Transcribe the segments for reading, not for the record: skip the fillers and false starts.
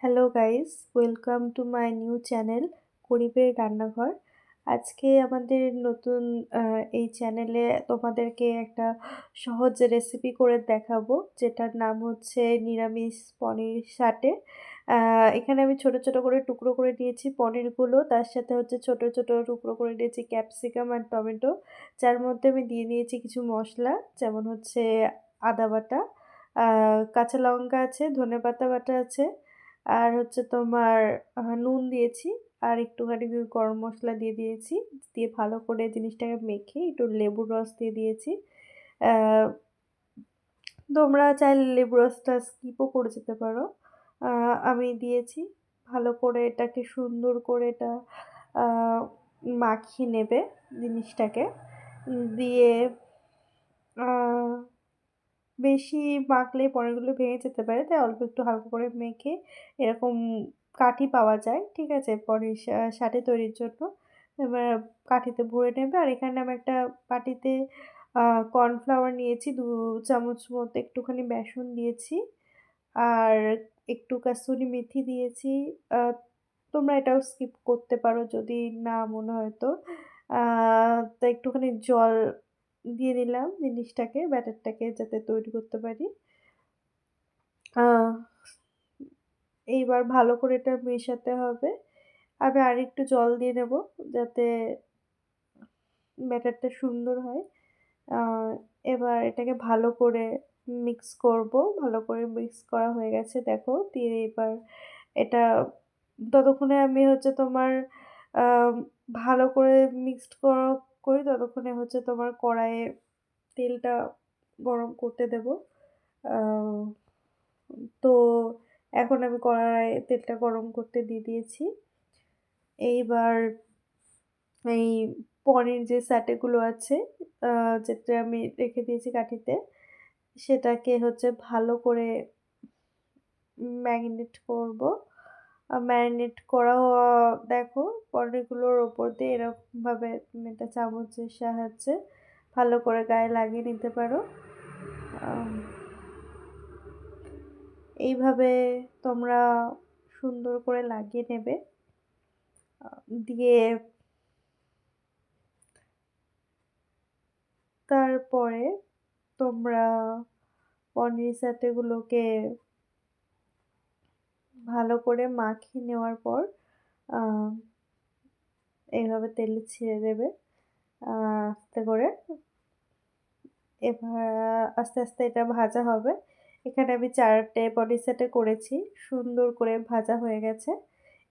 Hello guys, welcome to my new channel গরিবের রান্নাঘর। আজকে আমাদের নতুন এই চ্যানেলে তোমাদেরকে একটা সহজ রেসিপি করে দেখাবো, যেটার নাম হচ্ছে নিরামিষ পনির সাটে। এখানে আমি ছোট, ছোট করে টুকরো করে নিয়েছি পনিরগুলো। তার সাথে হচ্ছে ছোট, ছোট টুকরো করে নিয়েছি ক্যাপসিকাম আর টমেটো। যার মধ্যে আমি দিয়ে নিয়েছি কিছু মসলা, যেমন হচ্ছে আদা বাটা, আ কাঁচা লঙ্কা আছে, ধনেপাতা বাটা আছে। আর হচ্ছে তোমার নুন দিয়েছি, আর একটুখানি গরম মসলা দিয়ে দিয়েছি। দিয়ে ভালো করে জিনিসটাকে মেখে একটু লেবুর রস দিয়ে দিয়েছি। অ্যা তোমরা চাইলে লেবু রসটা স্কিপও করে যেতে পারো। আ আমি দিয়েছি। ভালো করে এটাকে সুন্দর করে এটা আ মাখিয়ে নেবে জিনিসটাকে। দিয়ে আ বেশি মাখলে পনিরগুলো ভেঙে যেতে পারে। তাই অল্প একটু হালকা করে মেখে এরকম কাঠি পাওয়া যায়। ঠিক আছে? পনির সাটে তৈরির জন্য। এবার কাঠিতে ভরে নেবে। আর এখানে আমি একটা বাটিতে আ কর্নফ্লাওয়ার নিয়েছি ২ চামচ মতো, একটুখানি বেসন দিয়েছি। আর একটু কাসুরি মেথি দিয়েছি। আ তোমরা এটাও স্কিপ করতে পারো যদি না মনে হয় তো। আ তো একটুখানি জল দিয়ে দিলাম জিনিসটাকে, ব্যাটারটাকে যাতে তৈরি করতে পারি। আ এইবার ভালো করে এটা মেশাতে হবে। আমি আরেকটু জল দিয়ে নেব যাতে ব্যাটারটা সুন্দর হয়। আ এবার এটাকে ভালো করে মিক্স করব। ভালো করে মিক্স করা হয়ে গেছে দেখো। দিয়ে এবার এটা ততক্ষণে আমি হচ্ছে তোমার আ ভালো করে মিক্সড করি, ততক্ষণে হচ্ছে তোমার কড়াইয়ে তেলটা গরম করতে দেব। আ তো এখন আমি কড়াইয়ে তেলটা গরম করতে দিয়ে দিয়েছি। এইবার এই পনির যে স্যাটে গুলো আছে, আ যেটা আমি রেখে দিয়েছি কাঠিতে, সেটাকে হচ্ছে ভালো করে ম্যারিনেট করব। ম্যারিনেট করা দেখো পনিরগুলোর ওপর দিয়ে এরকমভাবে তুমি একটা চামচের সাহায্যে ভালো করে গায়ে লাগিয়ে নিতে পারো। আম এইভাবে তোমরা সুন্দর করে লাগিয়ে নেবে। দিয়ে তারপরে তোমরা পনির স্যাটেগুলোকে ভালো করে মাখিয়ে নেওয়ার পর আ এইভাবে তেলে ছেড়ে দেবে আ আস্তে করে। এবার আস্তে, আস্তে এটা ভাজা হবে। এখানে আমি ৪ টে পনির সেটে করেছি। সুন্দর করে ভাজা হয়ে গেছে।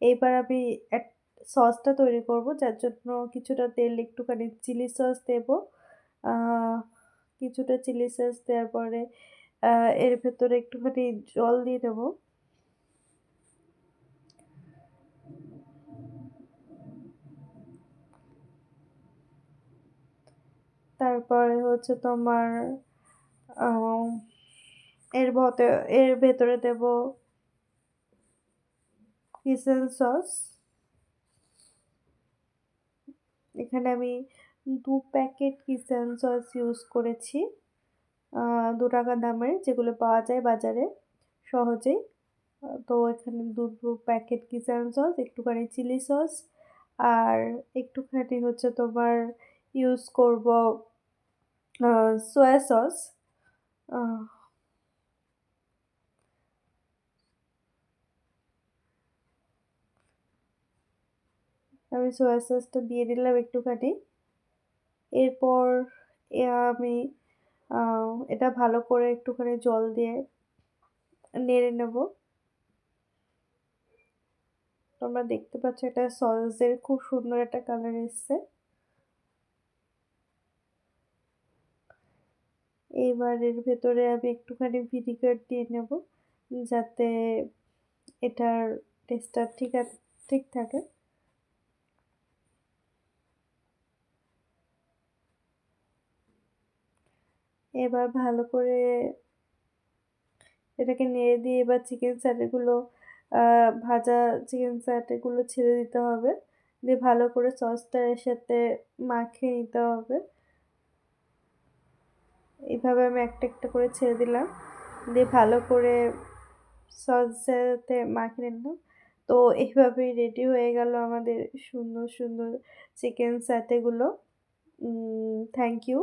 এইবার আমি এক সসটা তৈরি করব, যার জন্য কিছুটা তেল, একটুখানি চিলি সস দেব। আ কিছুটা চিলি সস দেওয়ার পরে আ এর ভেতরে একটুখানি জল দিয়ে দেব। তারপরে হচ্ছে তোমার আ এর ভেতরে দেব পিসেল সস। এখানে আমি ২ প্যাকেট কিচেন সস ইউজ করেছি। ৳২ দামের, যেগুলো পাওয়া যায় বাজারে সহজেই। তো এখানে ২ প্যাকেট কিচেন সস, একটুখানি চিলি সস, আর একটুখানি হচ্ছে তোমার ইউজ করব আ সোয়া সস। আহ আমি সোয়া সসটা দিয়ে দিলাম একটুখানি। এরপর আমি আ এটা ভালো করে একটুখানি জল দিয়ে নেড়ে নেব। তোমরা দেখতে পাচ্ছ এটা সসের খুব সুন্দর একটা কালার এসছে। এইবার এর ভেতরে আমি একটুখানি ভিনিগার দিয়ে নেব, যাতে এটার টেস্টটা ঠিক থাকে। এবার ভালো করে এটাকে নেড়ে দিয়ে এবার চিকেন স্যাটেগুলো আ ভাজা চিকেন স্যাটেগুলো ছেড়ে দিতে হবে। দিয়ে ভালো করে সসটা এর সাথে মাখিয়ে নিতে হবে। এভাবে আমি একটা, একটা করে ছেড়ে দিলাম। দিয়ে ভালো করে সসের সাথে মাখিয়ে নিলাম। তো এভাবেই রেডি হয়ে গেল আমাদের সুন্দর, সুন্দর চিকেন স্যাটেগুলো। Thank you.